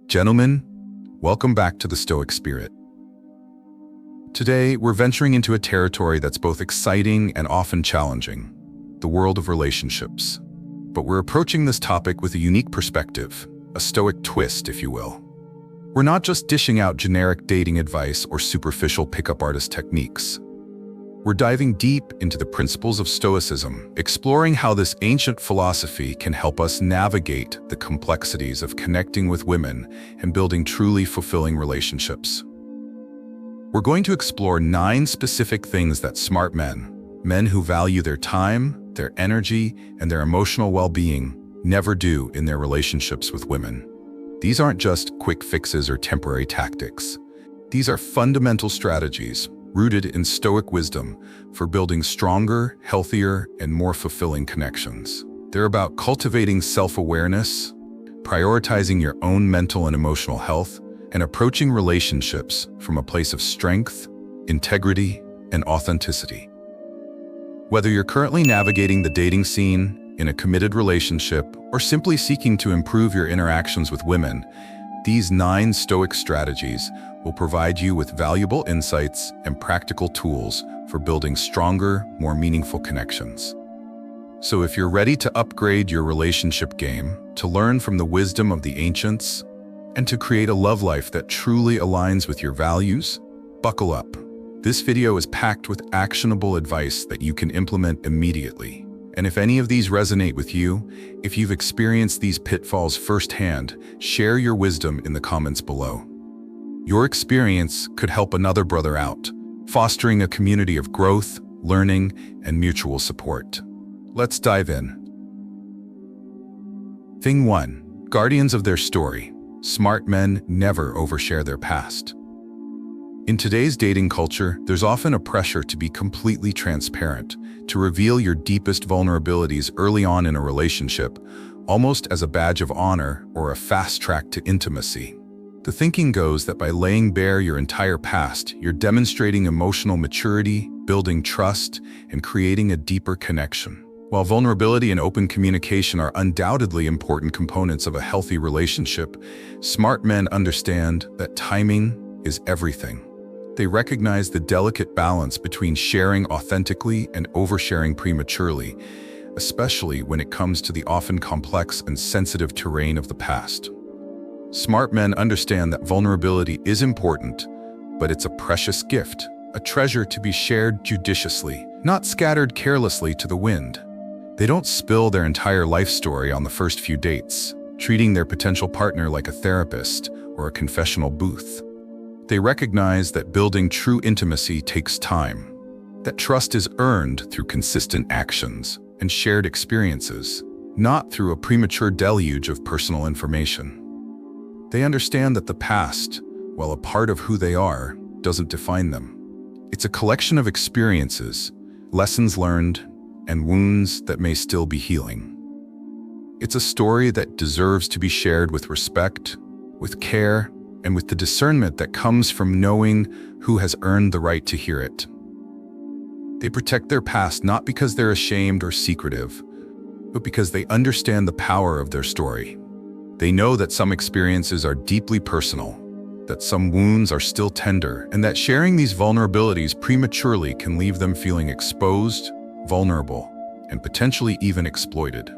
Gentlemen, welcome back to the Stoic Spirit. Today, we're venturing into a territory that's both exciting and often challenging, the world of relationships. But we're approaching this topic with a unique perspective, a Stoic twist, if you will. We're not just dishing out generic dating advice or superficial pickup artist techniques. We're diving deep into the principles of Stoicism, exploring how this ancient philosophy can help us navigate the complexities of connecting with women and building truly fulfilling relationships. We're going to explore 9 specific things that smart men who value their time, their energy, and their emotional well-being, never do in their relationships with women. These aren't just quick fixes or temporary tactics. These are fundamental strategies rooted in Stoic wisdom for building stronger, healthier, and more fulfilling connections. They're about cultivating self-awareness, prioritizing your own mental and emotional health, and approaching relationships from a place of strength, integrity, and authenticity. Whether you're currently navigating the dating scene, in a committed relationship, or simply seeking to improve your interactions with women, these 9 Stoic strategies will provide you with valuable insights and practical tools for building stronger, more meaningful connections. So if you're ready to upgrade your relationship game, to learn from the wisdom of the ancients, and to create a love life that truly aligns with your values, buckle up. This video is packed with actionable advice that you can implement immediately. And if any of these resonate with you, if you've experienced these pitfalls firsthand, share your wisdom in the comments below. Your experience could help another brother out, fostering a community of growth, learning, and mutual support. Let's dive in. Thing 1. Guardians of their story. Smart men never overshare their past. In today's dating culture, there's often a pressure to be completely transparent, to reveal your deepest vulnerabilities early on in a relationship, almost as a badge of honor or a fast track to intimacy. The thinking goes that by laying bare your entire past, you're demonstrating emotional maturity, building trust, and creating a deeper connection. While vulnerability and open communication are undoubtedly important components of a healthy relationship, smart men understand that timing is everything. They recognize the delicate balance between sharing authentically and oversharing prematurely, especially when it comes to the often complex and sensitive terrain of the past. Smart men understand that vulnerability is important, but it's a precious gift, a treasure to be shared judiciously, not scattered carelessly to the wind. They don't spill their entire life story on the first few dates, treating their potential partner like a therapist or a confessional booth. They recognize that building true intimacy takes time, that trust is earned through consistent actions and shared experiences, not through a premature deluge of personal information. They understand that the past, while a part of who they are, doesn't define them. It's a collection of experiences, lessons learned, and wounds that may still be healing. It's a story that deserves to be shared with respect, with care, and with the discernment that comes from knowing who has earned the right to hear it. They protect their past not because they're ashamed or secretive, but because they understand the power of their story. They know that some experiences are deeply personal, that some wounds are still tender, and that sharing these vulnerabilities prematurely can leave them feeling exposed, vulnerable, and potentially even exploited.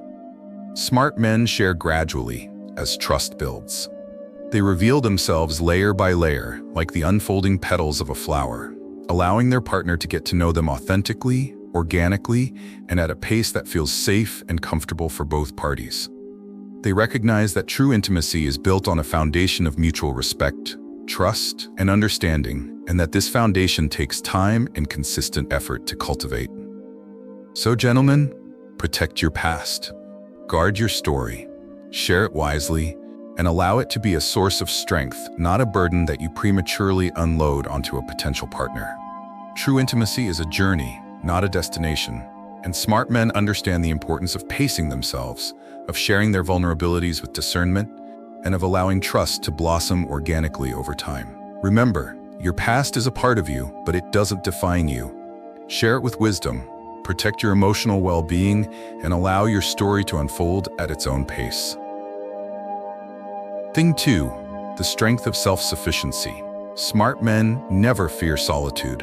Smart men share gradually as trust builds. They reveal themselves layer by layer, like the unfolding petals of a flower, allowing their partner to get to know them authentically, organically, and at a pace that feels safe and comfortable for both parties. They recognize that true intimacy is built on a foundation of mutual respect, trust, and understanding, and that this foundation takes time and consistent effort to cultivate. So, gentlemen, protect your past, guard your story, share it wisely, and allow it to be a source of strength, not a burden that you prematurely unload onto a potential partner. True intimacy is a journey, not a destination, and smart men understand the importance of pacing themselves, of sharing their vulnerabilities with discernment, and of allowing trust to blossom organically over time. Remember, your past is a part of you, but it doesn't define you. Share it with wisdom, protect your emotional well-being, and allow your story to unfold at its own pace. Thing 2. the strength of self-sufficiency. Smart men never fear solitude.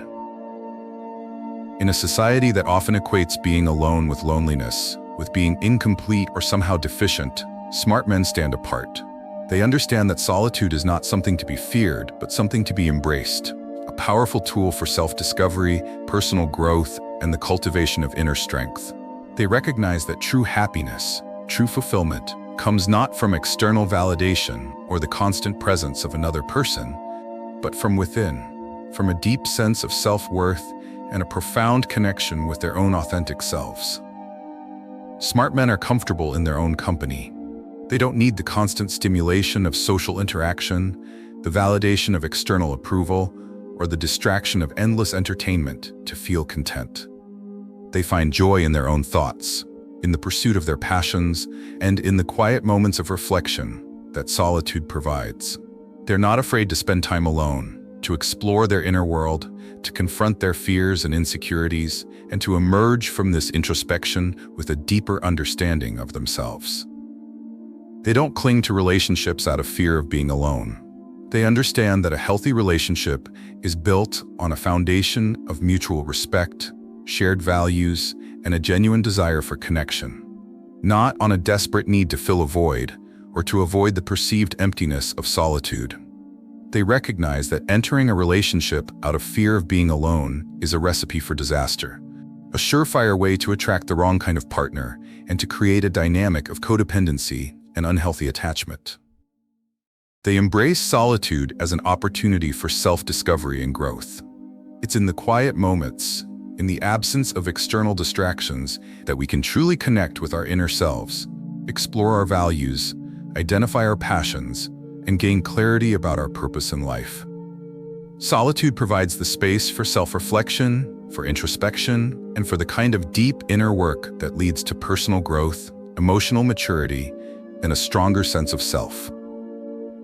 In a society that often equates being alone with loneliness, with being incomplete or somehow deficient, smart men stand apart. They understand that solitude is not something to be feared, but something to be embraced, a powerful tool for self-discovery, personal growth, and the cultivation of inner strength. They recognize that true happiness, true fulfillment, comes not from external validation or the constant presence of another person, but from within, from a deep sense of self-worth and a profound connection with their own authentic selves. Smart men are comfortable in their own company. They don't need the constant stimulation of social interaction, the validation of external approval, or the distraction of endless entertainment to feel content. They find joy in their own thoughts, in the pursuit of their passions, and in the quiet moments of reflection that solitude provides. They're not afraid to spend time alone, to explore their inner world, to confront their fears and insecurities, and to emerge from this introspection with a deeper understanding of themselves. They don't cling to relationships out of fear of being alone. They understand that a healthy relationship is built on a foundation of mutual respect, shared values, and a genuine desire for connection, not on a desperate need to fill a void or to avoid the perceived emptiness of solitude. They recognize that entering a relationship out of fear of being alone is a recipe for disaster, a surefire way to attract the wrong kind of partner and to create a dynamic of codependency and unhealthy attachment. They embrace solitude as an opportunity for self-discovery and growth. It's in the quiet moments, in the absence of external distractions, that we can truly connect with our inner selves, explore our values, identify our passions, and gain clarity about our purpose in life. Solitude provides the space for self-reflection, for introspection, and for the kind of deep inner work that leads to personal growth, emotional maturity, and a stronger sense of self.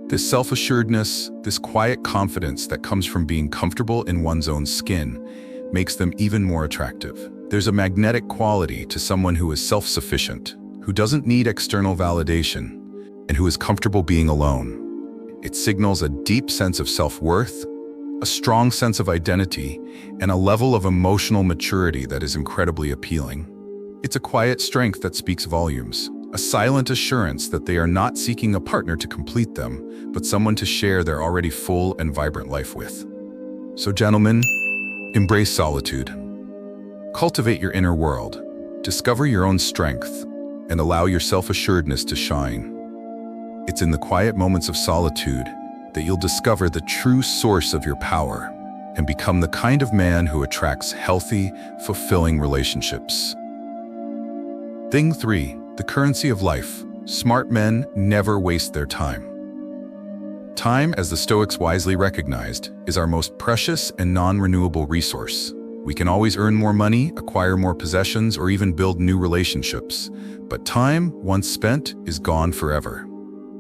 This self-assuredness, this quiet confidence that comes from being comfortable in one's own skin, makes them even more attractive. There's a magnetic quality to someone who is self-sufficient, who doesn't need external validation, and who is comfortable being alone. It signals a deep sense of self-worth, a strong sense of identity, and a level of emotional maturity that is incredibly appealing. It's a quiet strength that speaks volumes, a silent assurance that they are not seeking a partner to complete them, but someone to share their already full and vibrant life with. So gentlemen, embrace solitude. Cultivate your inner world, discover your own strength, and allow your self-assuredness to shine. It's in the quiet moments of solitude that you'll discover the true source of your power and become the kind of man who attracts healthy, fulfilling relationships. Thing 3, the currency of life. Smart men never waste their time. Time, as the Stoics wisely recognized, is our most precious and non-renewable resource. We can always earn more money, acquire more possessions, or even build new relationships. But time, once spent, is gone forever.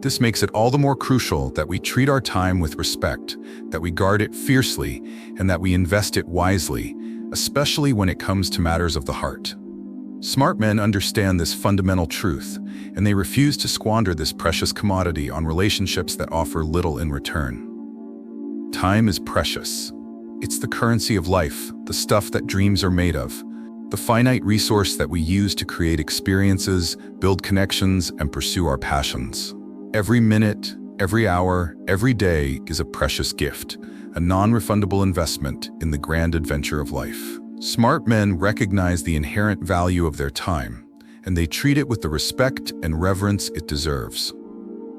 This makes it all the more crucial that we treat our time with respect, that we guard it fiercely, and that we invest it wisely, especially when it comes to matters of the heart. Smart men understand this fundamental truth, and they refuse to squander this precious commodity on relationships that offer little in return. Time is precious. It's the currency of life, the stuff that dreams are made of, the finite resource that we use to create experiences, build connections, and pursue our passions. Every minute, every hour, every day is a precious gift, a non-refundable investment in the grand adventure of life. Smart men recognize the inherent value of their time, and they treat it with the respect and reverence it deserves.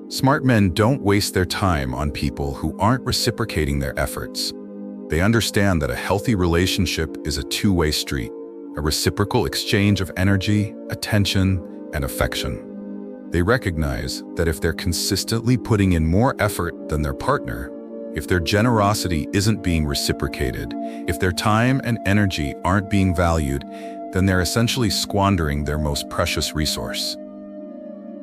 Smart men don't waste their time on people who aren't reciprocating their efforts. They understand that a healthy relationship is a two-way street, a reciprocal exchange of energy, attention, and affection. They recognize that if they're consistently putting in more effort than their partner, if their generosity isn't being reciprocated, if their time and energy aren't being valued, then they're essentially squandering their most precious resource.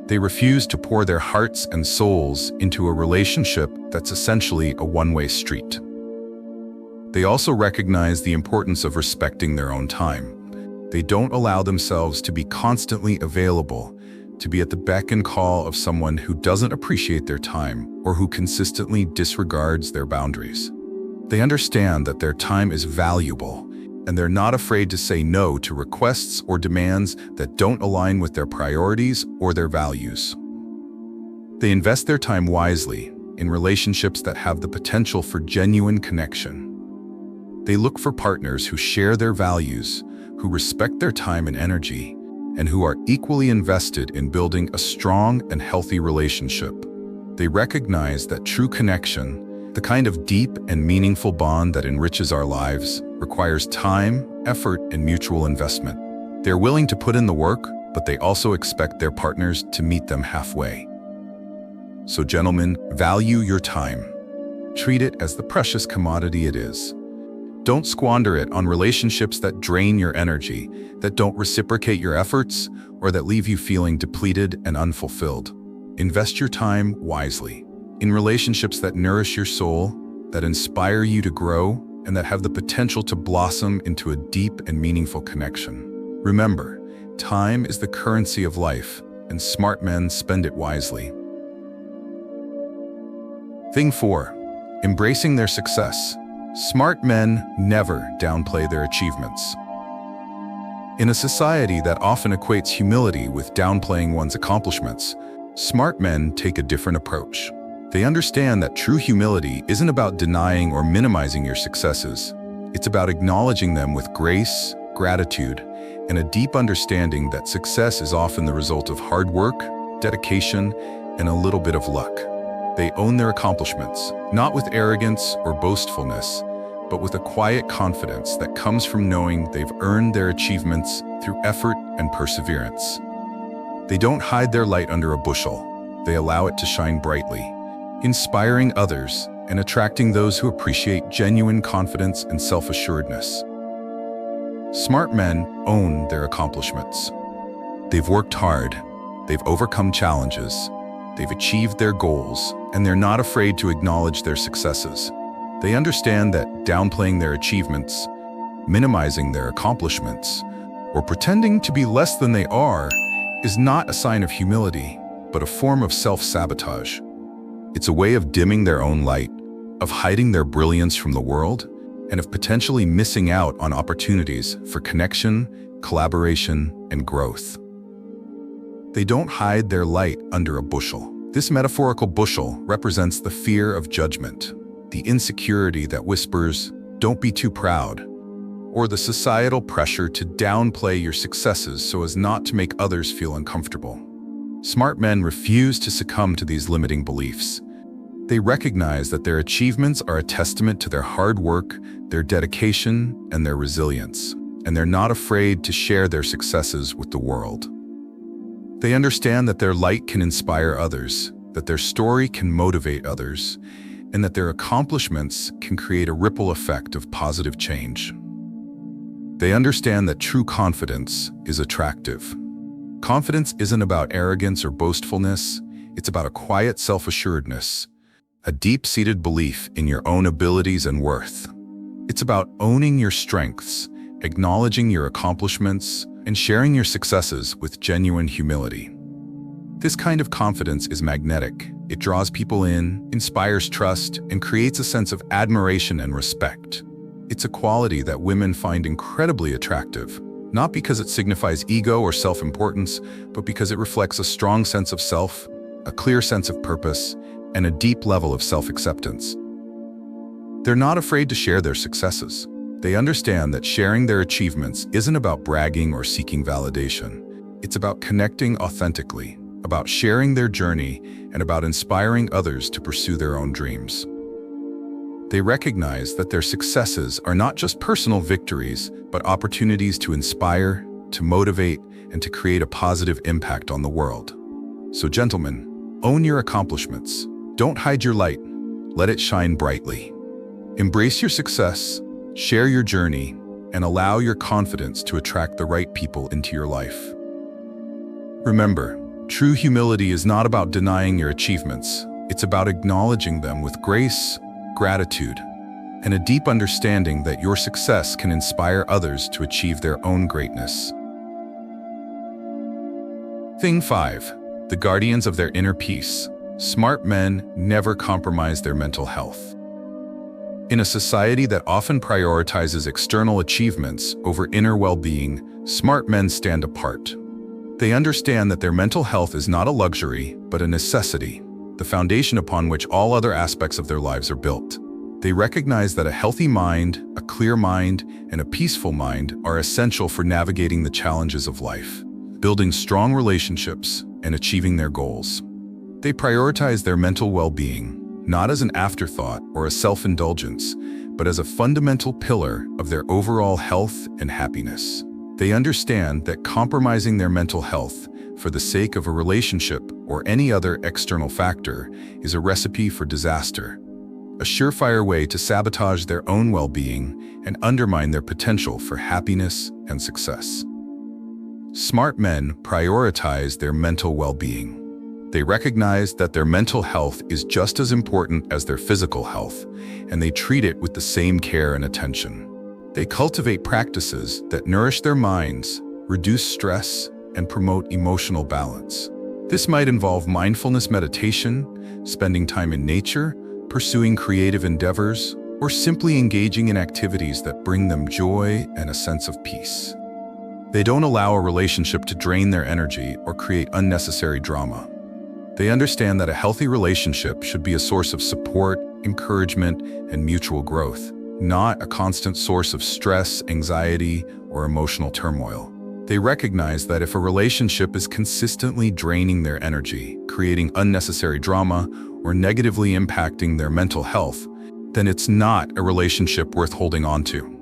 They refuse to pour their hearts and souls into a relationship that's essentially a one-way street. They also recognize the importance of respecting their own time. They don't allow themselves to be constantly available, to be at the beck and call of someone who doesn't appreciate their time or who consistently disregards their boundaries. They understand that their time is valuable, and they're not afraid to say no to requests or demands that don't align with their priorities or their values. They invest their time wisely in relationships that have the potential for genuine connection. They look for partners who share their values, who respect their time and energy, and who are equally invested in building a strong and healthy relationship. They recognize that true connection, the kind of deep and meaningful bond that enriches our lives, requires time, effort, and mutual investment. They're willing to put in the work, but they also expect their partners to meet them halfway. So gentlemen, value your time. Treat it as the precious commodity it is. Don't squander it on relationships that drain your energy, that don't reciprocate your efforts, or that leave you feeling depleted and unfulfilled. Invest your time wisely in relationships that nourish your soul, that inspire you to grow, and that have the potential to blossom into a deep and meaningful connection. Remember, time is the currency of life, and smart men spend it wisely. Thing 4. Embracing their success. Smart men never downplay their achievements. In a society that often equates humility with downplaying one's accomplishments, smart men take a different approach. They understand that true humility isn't about denying or minimizing your successes. It's about acknowledging them with grace, gratitude, and a deep understanding that success is often the result of hard work, dedication, and a little bit of luck. They own their accomplishments, not with arrogance or boastfulness, but with a quiet confidence that comes from knowing they've earned their achievements through effort and perseverance. They don't hide their light under a bushel. They allow it to shine brightly, inspiring others and attracting those who appreciate genuine confidence and self-assuredness. Smart men own their accomplishments. They've worked hard, they've overcome challenges, they've achieved their goals, and they're not afraid to acknowledge their successes. They understand that downplaying their achievements, minimizing their accomplishments, or pretending to be less than they are is not a sign of humility, but a form of self-sabotage. It's a way of dimming their own light, of hiding their brilliance from the world, and of potentially missing out on opportunities for connection, collaboration, and growth. They don't hide their light under a bushel. This metaphorical bushel represents the fear of judgment, the insecurity that whispers, "Don't be too proud," or the societal pressure to downplay your successes so as not to make others feel uncomfortable. Smart men refuse to succumb to these limiting beliefs. They recognize that their achievements are a testament to their hard work, their dedication, and their resilience, and they're not afraid to share their successes with the world. They understand that their light can inspire others, that their story can motivate others, and that their accomplishments can create a ripple effect of positive change. They understand that true confidence is attractive. Confidence isn't about arrogance or boastfulness, it's about a quiet self-assuredness, a deep-seated belief in your own abilities and worth. It's about owning your strengths, acknowledging your accomplishments, and sharing your successes with genuine humility. This kind of confidence is magnetic. It draws people in, inspires trust, and creates a sense of admiration and respect. It's a quality that women find incredibly attractive, not because it signifies ego or self-importance, but because it reflects a strong sense of self, a clear sense of purpose, and a deep level of self-acceptance. They're not afraid to share their successes. They understand that sharing their achievements isn't about bragging or seeking validation. It's about connecting authentically, about sharing their journey, and about inspiring others to pursue their own dreams. They recognize that their successes are not just personal victories, but opportunities to inspire, to motivate, and to create a positive impact on the world. So gentlemen, own your accomplishments. Don't hide your light. Let it shine brightly. Embrace your success, share your journey, and allow your confidence to attract the right people into your life. Remember, true humility is not about denying your achievements. It's about acknowledging them with grace, gratitude, and a deep understanding that your success can inspire others to achieve their own greatness. Thing 5. The guardians of their inner peace. Smart men never compromise their mental health. In a society that often prioritizes external achievements over inner well-being, smart men stand apart. They understand that their mental health is not a luxury, but a necessity, the foundation upon which all other aspects of their lives are built. They recognize that a healthy mind, a clear mind, and a peaceful mind are essential for navigating the challenges of life, building strong relationships, and achieving their goals. They prioritize their mental well-being, not as an afterthought or a self-indulgence, but as a fundamental pillar of their overall health and happiness. They understand that compromising their mental health for the sake of a relationship or any other external factor is a recipe for disaster, a surefire way to sabotage their own well-being and undermine their potential for happiness and success. Smart men prioritize their mental well-being. They recognize that their mental health is just as important as their physical health, and they treat it with the same care and attention. They cultivate practices that nourish their minds, reduce stress, and promote emotional balance. This might involve mindfulness meditation, spending time in nature, pursuing creative endeavors, or simply engaging in activities that bring them joy and a sense of peace. They don't allow a relationship to drain their energy or create unnecessary drama. They understand that a healthy relationship should be a source of support, encouragement, and mutual growth, not a constant source of stress, anxiety, or emotional turmoil. They recognize that if a relationship is consistently draining their energy, creating unnecessary drama, or negatively impacting their mental health, then it's not a relationship worth holding on to.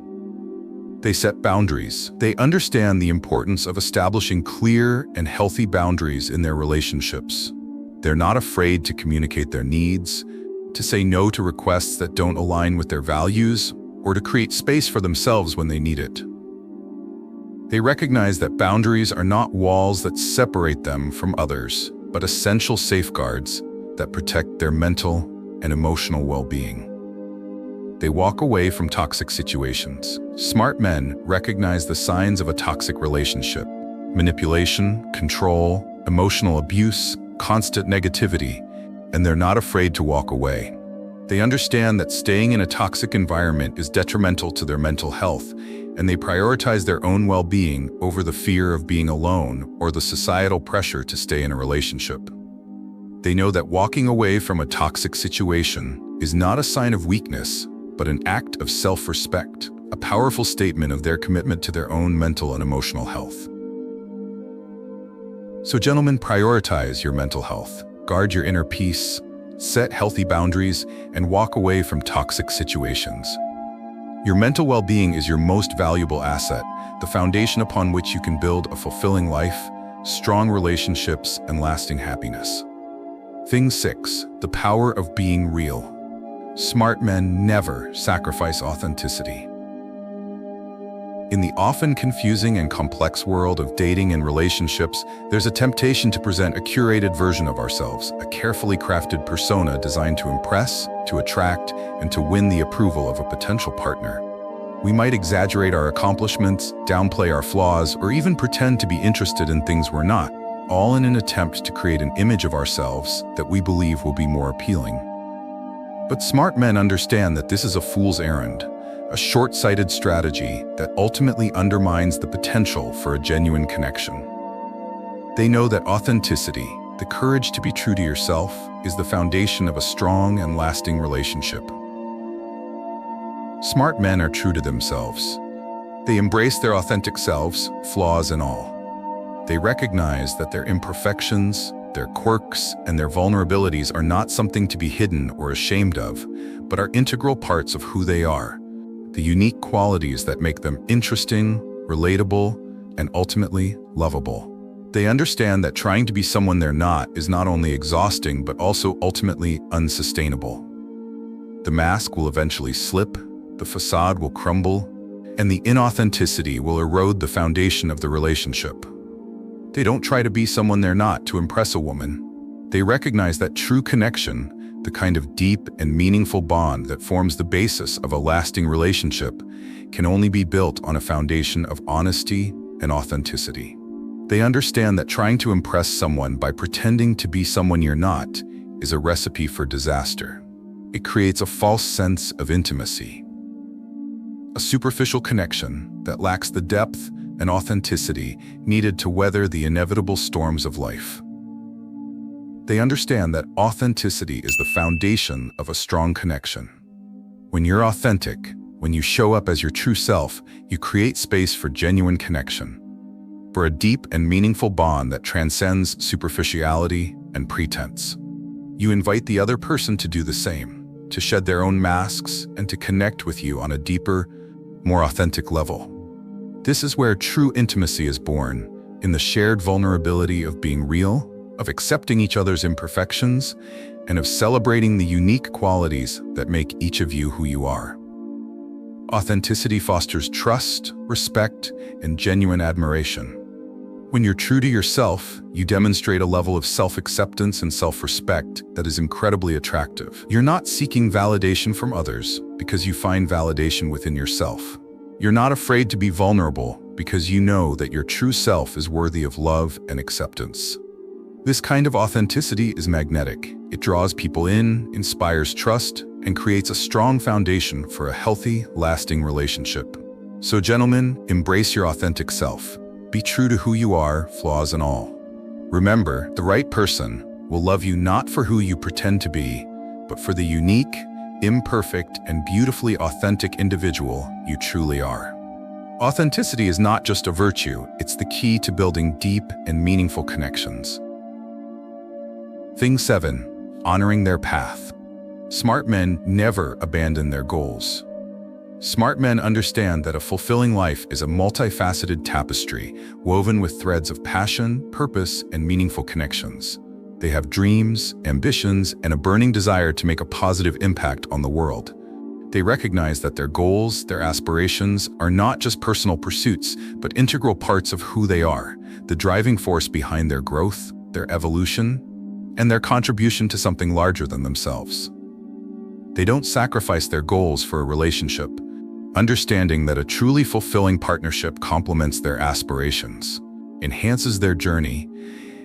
They set boundaries. They understand the importance of establishing clear and healthy boundaries in their relationships. They're not afraid to communicate their needs, to say no to requests that don't align with their values, or to create space for themselves when they need it. They recognize that boundaries are not walls that separate them from others, but essential safeguards that protect their mental and emotional well-being. They walk away from toxic situations. Smart men recognize the signs of a toxic relationship: manipulation, control, emotional abuse, constant negativity, and they're not afraid to walk away. They understand that staying in a toxic environment is detrimental to their mental health, and they prioritize their own well-being over the fear of being alone or the societal pressure to stay in a relationship. They know that walking away from a toxic situation is not a sign of weakness, but an act of self-respect, a powerful statement of their commitment to their own mental and emotional health. So gentlemen, prioritize your mental health, guard your inner peace, set healthy boundaries, and walk away from toxic situations. Your mental well-being is your most valuable asset, the foundation upon which you can build a fulfilling life, strong relationships, and lasting happiness. Thing 6. The power of being real. Smart men never sacrifice authenticity. In the often confusing and complex world of dating and relationships, there's a temptation to present a curated version of ourselves, a carefully crafted persona designed to impress, to attract, and to win the approval of a potential partner. We might exaggerate our accomplishments, downplay our flaws, or even pretend to be interested in things we're not, all in an attempt to create an image of ourselves that we believe will be more appealing. But smart men understand that this is a fool's errand, a short-sighted strategy that ultimately undermines the potential for a genuine connection. They know that authenticity, the courage to be true to yourself, is the foundation of a strong and lasting relationship. Smart men are true to themselves. They embrace their authentic selves, flaws and all. They recognize that their imperfections, their quirks, and their vulnerabilities are not something to be hidden or ashamed of, but are integral parts of who they are, the unique qualities that make them interesting, relatable, and ultimately lovable. They understand that trying to be someone they're not is not only exhausting but also ultimately unsustainable. The mask will eventually slip, the facade will crumble, and the inauthenticity will erode the foundation of the relationship. They don't try to be someone they're not to impress a woman. They recognize that true connection, the kind of deep and meaningful bond that forms the basis of a lasting relationship, can only be built on a foundation of honesty and authenticity. They understand that trying to impress someone by pretending to be someone you're not is a recipe for disaster. It creates a false sense of intimacy, a superficial connection that lacks the depth and authenticity needed to weather the inevitable storms of life. They understand that authenticity is the foundation of a strong connection. When you're authentic, when you show up as your true self, you create space for genuine connection, for a deep and meaningful bond that transcends superficiality and pretense. You invite the other person to do the same, to shed their own masks and to connect with you on a deeper, more authentic level. This is where true intimacy is born, in the shared vulnerability of being real, of accepting each other's imperfections, and of celebrating the unique qualities that make each of you who you are. Authenticity fosters trust, respect, and genuine admiration. When you're true to yourself, you demonstrate a level of self-acceptance and self-respect that is incredibly attractive. You're not seeking validation from others because you find validation within yourself. You're not afraid to be vulnerable because you know that your true self is worthy of love and acceptance. This kind of authenticity is magnetic. It draws people in, inspires trust, and creates a strong foundation for a healthy, lasting relationship. So gentlemen, embrace your authentic self. Be true to who you are, flaws and all. Remember, the right person will love you not for who you pretend to be, but for the unique, imperfect, and beautifully authentic individual you truly are. Authenticity is not just a virtue, it's the key to building deep and meaningful connections. Thing 7. Honoring their path. Smart men never abandon their goals. Smart men understand that a fulfilling life is a multifaceted tapestry woven with threads of passion, purpose, and meaningful connections. They have dreams, ambitions, and a burning desire to make a positive impact on the world. They recognize that their goals, their aspirations, are not just personal pursuits, but integral parts of who they are, the driving force behind their growth, their evolution, and their contribution to something larger than themselves. They don't sacrifice their goals for a relationship, understanding that a truly fulfilling partnership complements their aspirations, enhances their journey,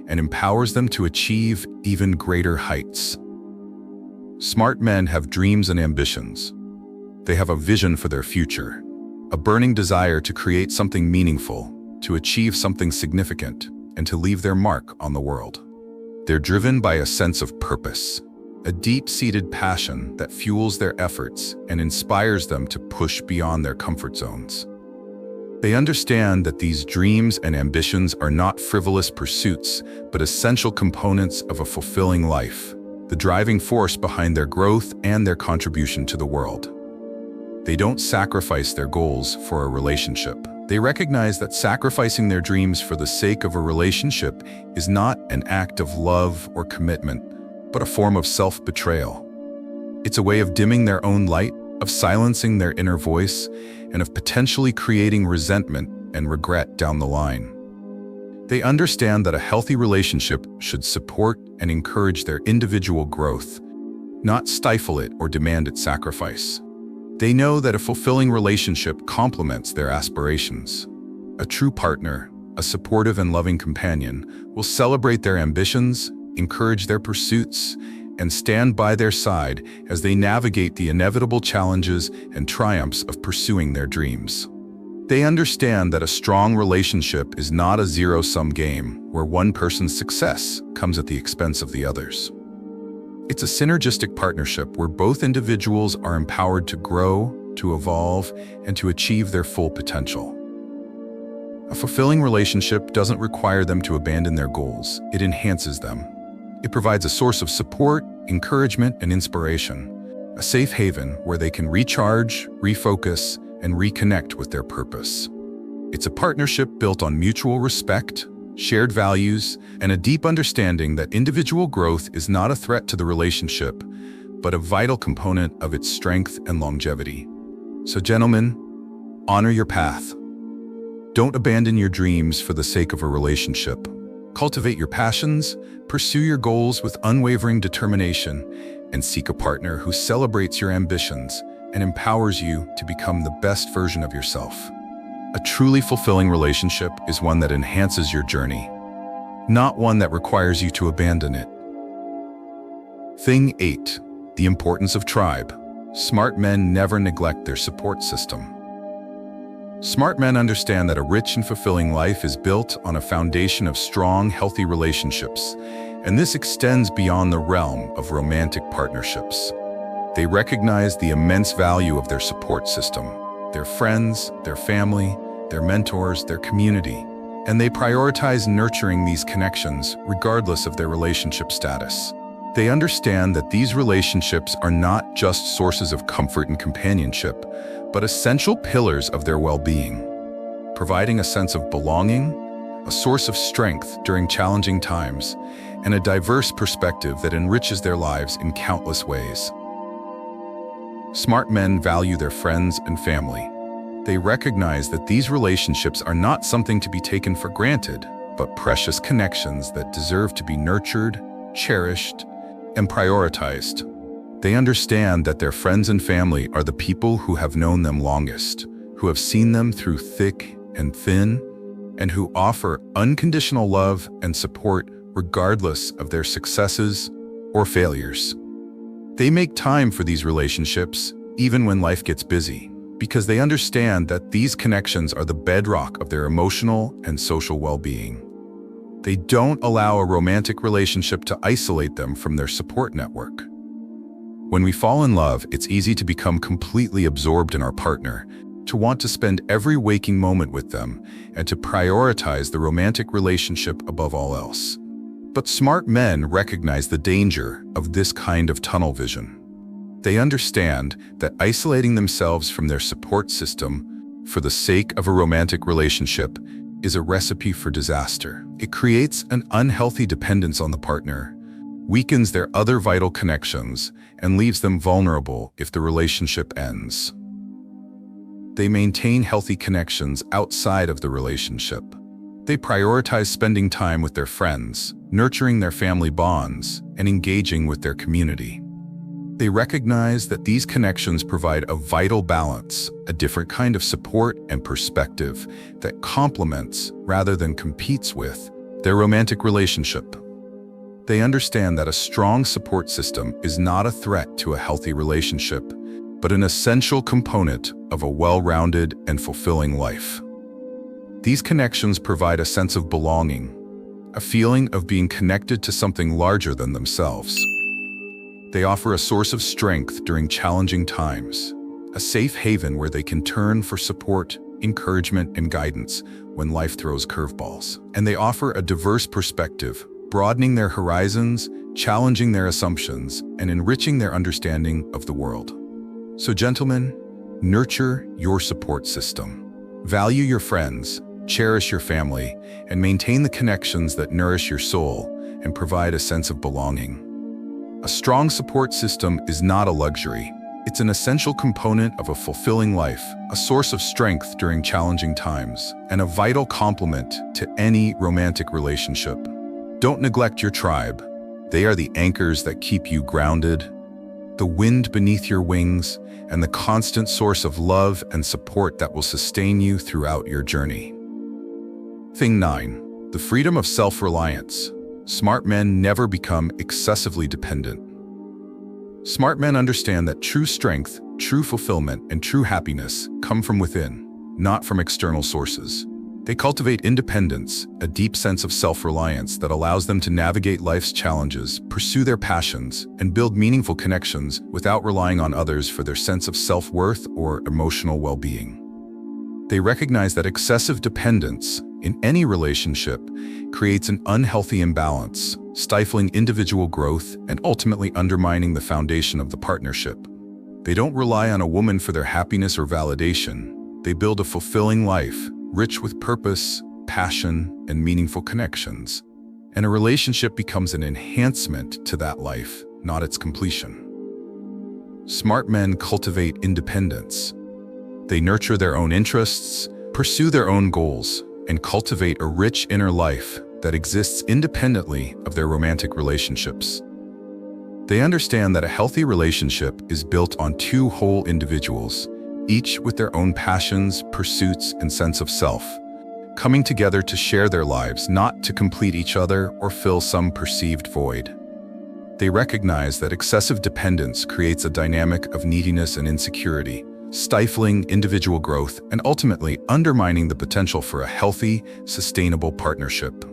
and empowers them to achieve even greater heights. Smart men have dreams and ambitions. They have a vision for their future, a burning desire to create something meaningful, to achieve something significant, and to leave their mark on the world. They're driven by a sense of purpose, a deep-seated passion that fuels their efforts and inspires them to push beyond their comfort zones. They understand that these dreams and ambitions are not frivolous pursuits, but essential components of a fulfilling life, the driving force behind their growth and their contribution to the world. They don't sacrifice their goals for a relationship. They recognize that sacrificing their dreams for the sake of a relationship is not an act of love or commitment, but a form of self-betrayal. It's a way of dimming their own light, of silencing their inner voice, and of potentially creating resentment and regret down the line. They understand that a healthy relationship should support and encourage their individual growth, not stifle it or demand its sacrifice. They know that a fulfilling relationship complements their aspirations. A true partner, a supportive and loving companion, will celebrate their ambitions, encourage their pursuits, and stand by their side as they navigate the inevitable challenges and triumphs of pursuing their dreams. They understand that a strong relationship is not a zero-sum game where one person's success comes at the expense of the others. It's a synergistic partnership where both individuals are empowered to grow, to evolve, and to achieve their full potential. A fulfilling relationship doesn't require them to abandon their goals, it enhances them. It provides a source of support, encouragement, and inspiration, a safe haven where they can recharge, refocus, and reconnect with their purpose. It's a partnership built on mutual respect, shared values, and a deep understanding that individual growth is not a threat to the relationship, but a vital component of its strength and longevity. So gentlemen, honor your path. Don't abandon your dreams for the sake of a relationship. Cultivate your passions, pursue your goals with unwavering determination, and seek a partner who celebrates your ambitions and empowers you to become the best version of yourself. A truly fulfilling relationship is one that enhances your journey, not one that requires you to abandon it. Thing 8. The importance of tribe. Smart men never neglect their support system. Smart men understand that a rich and fulfilling life is built on a foundation of strong, healthy relationships, and this extends beyond the realm of romantic partnerships. They recognize the immense value of their support system, their friends, their family, their mentors, their community, and they prioritize nurturing these connections regardless of their relationship status. They understand that these relationships are not just sources of comfort and companionship, but essential pillars of their well-being, providing a sense of belonging, a source of strength during challenging times, and a diverse perspective that enriches their lives in countless ways. Smart men value their friends and family. They recognize that these relationships are not something to be taken for granted, but precious connections that deserve to be nurtured, cherished, and prioritized. They understand that their friends and family are the people who have known them longest, who have seen them through thick and thin, and who offer unconditional love and support regardless of their successes or failures. They make time for these relationships, even when life gets busy, because they understand that these connections are the bedrock of their emotional and social well-being. They don't allow a romantic relationship to isolate them from their support network. When we fall in love, it's easy to become completely absorbed in our partner, to want to spend every waking moment with them, and to prioritize the romantic relationship above all else. But smart men recognize the danger of this kind of tunnel vision. They understand that isolating themselves from their support system for the sake of a romantic relationship is a recipe for disaster. It creates an unhealthy dependence on the partner, weakens their other vital connections, and leaves them vulnerable if the relationship ends. They maintain healthy connections outside of the relationship. They prioritize spending time with their friends, nurturing their family bonds, and engaging with their community. They recognize that these connections provide a vital balance, a different kind of support and perspective that complements rather than competes with their romantic relationship. They understand that a strong support system is not a threat to a healthy relationship, but an essential component of a well-rounded and fulfilling life. These connections provide a sense of belonging, a feeling of being connected to something larger than themselves. They offer a source of strength during challenging times, a safe haven where they can turn for support, encouragement, and guidance when life throws curveballs. And they offer a diverse perspective, broadening their horizons, challenging their assumptions, and enriching their understanding of the world. So gentlemen, nurture your support system. Value your friends, cherish your family, and maintain the connections that nourish your soul and provide a sense of belonging. A strong support system is not a luxury. It's an essential component of a fulfilling life, a source of strength during challenging times, and a vital complement to any romantic relationship. Don't neglect your tribe. They are the anchors that keep you grounded, the wind beneath your wings, and the constant source of love and support that will sustain you throughout your journey. Thing 9. The freedom of self-reliance. Smart men never become excessively dependent. Smart men understand that true strength, true fulfillment, and true happiness come from within, not from external sources. They cultivate independence, a deep sense of self-reliance that allows them to navigate life's challenges, pursue their passions, and build meaningful connections without relying on others for their sense of self-worth or emotional well-being. They recognize that excessive dependence in any relationship creates an unhealthy imbalance, stifling individual growth and ultimately undermining the foundation of the partnership. They don't rely on a woman for their happiness or validation. They build a fulfilling life, rich with purpose, passion, and meaningful connections. And a relationship becomes an enhancement to that life, not its completion. Smart men cultivate independence. They nurture their own interests, pursue their own goals, and cultivate a rich inner life that exists independently of their romantic relationships. They understand that a healthy relationship is built on two whole individuals, each with their own passions, pursuits, and sense of self, coming together to share their lives, not to complete each other or fill some perceived void. They recognize that excessive dependence creates a dynamic of neediness and insecurity, stifling individual growth and ultimately undermining the potential for a healthy, sustainable partnership.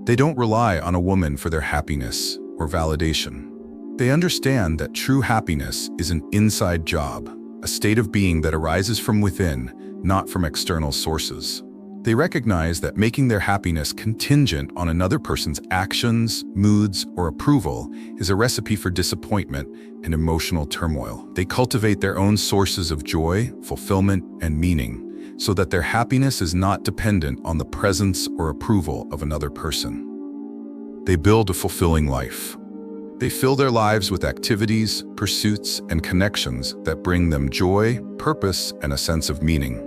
They don't rely on a woman for their happiness or validation. They understand that true happiness is an inside job, a state of being that arises from within, not from external sources. They recognize that making their happiness contingent on another person's actions, moods, or approval is a recipe for disappointment and emotional turmoil. They cultivate their own sources of joy, fulfillment, and meaning, so that their happiness is not dependent on the presence or approval of another person. They build a fulfilling life. They fill their lives with activities, pursuits, and connections that bring them joy, purpose, and a sense of meaning.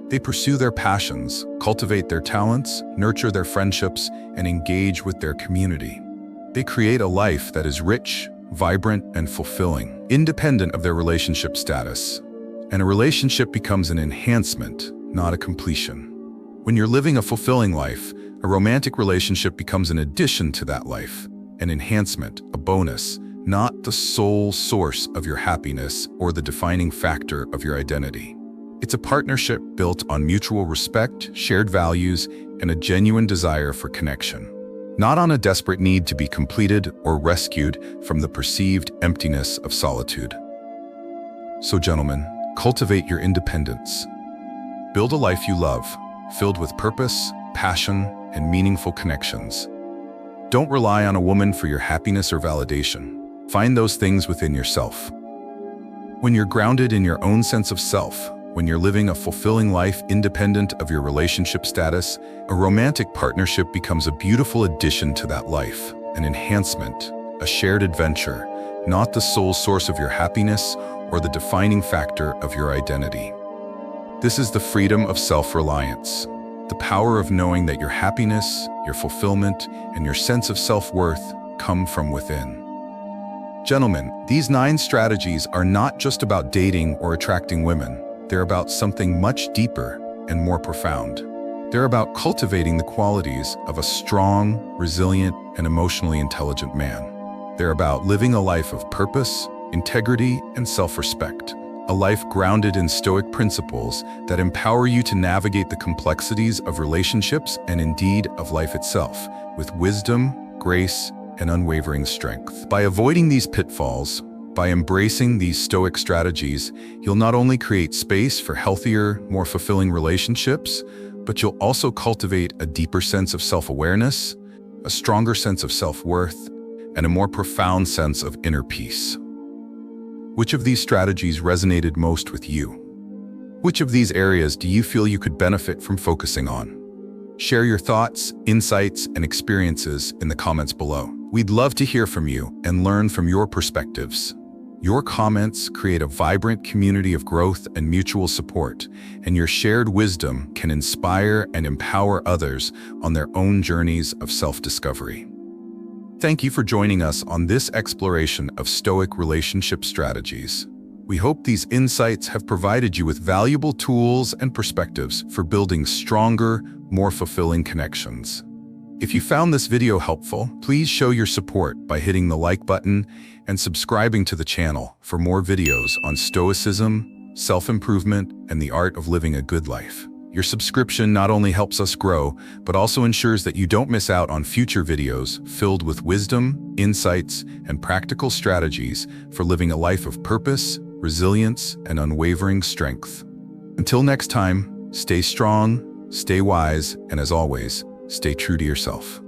They pursue their passions, cultivate their talents, nurture their friendships, and engage with their community. They create a life that is rich, vibrant, and fulfilling, independent of their relationship status. And a relationship becomes an enhancement, not a completion. When you're living a fulfilling life, a romantic relationship becomes an addition to that life, an enhancement, a bonus, not the sole source of your happiness or the defining factor of your identity. It's a partnership built on mutual respect, shared values, and a genuine desire for connection, not on a desperate need to be completed or rescued from the perceived emptiness of solitude. So, gentlemen, cultivate your independence. Build a life you love, filled with purpose, passion, and meaningful connections. Don't rely on a woman for your happiness or validation. Find those things within yourself. When you're grounded in your own sense of self, when you're living a fulfilling life independent of your relationship status, a romantic partnership becomes a beautiful addition to that life, an enhancement, a shared adventure, not the sole source of your happiness or the defining factor of your identity. This is the freedom of self-reliance, the power of knowing that your happiness, your fulfillment, and your sense of self-worth come from within. Gentlemen, these 9 strategies are not just about dating or attracting women. They're about something much deeper and more profound. They're about cultivating the qualities of a strong, resilient, and emotionally intelligent man. They're about living a life of purpose, integrity, and self-respect. A life grounded in Stoic principles that empower you to navigate the complexities of relationships and indeed of life itself with wisdom, grace, and unwavering strength. By avoiding these pitfalls, by embracing these Stoic strategies, you'll not only create space for healthier, more fulfilling relationships, but you'll also cultivate a deeper sense of self-awareness, a stronger sense of self-worth, and a more profound sense of inner peace. Which of these strategies resonated most with you? Which of these areas do you feel you could benefit from focusing on? Share your thoughts, insights, and experiences in the comments below. We'd love to hear from you and learn from your perspectives. Your comments create a vibrant community of growth and mutual support, and your shared wisdom can inspire and empower others on their own journeys of self-discovery. Thank you for joining us on this exploration of Stoic relationship strategies. We hope these insights have provided you with valuable tools and perspectives for building stronger, more fulfilling connections. If you found this video helpful, please show your support by hitting the like button and subscribing to the channel for more videos on Stoicism, self-improvement, and the art of living a good life. Your subscription not only helps us grow, but also ensures that you don't miss out on future videos filled with wisdom, insights, and practical strategies for living a life of purpose, resilience, and unwavering strength. Until next time, stay strong, stay wise, and as always, stay true to yourself.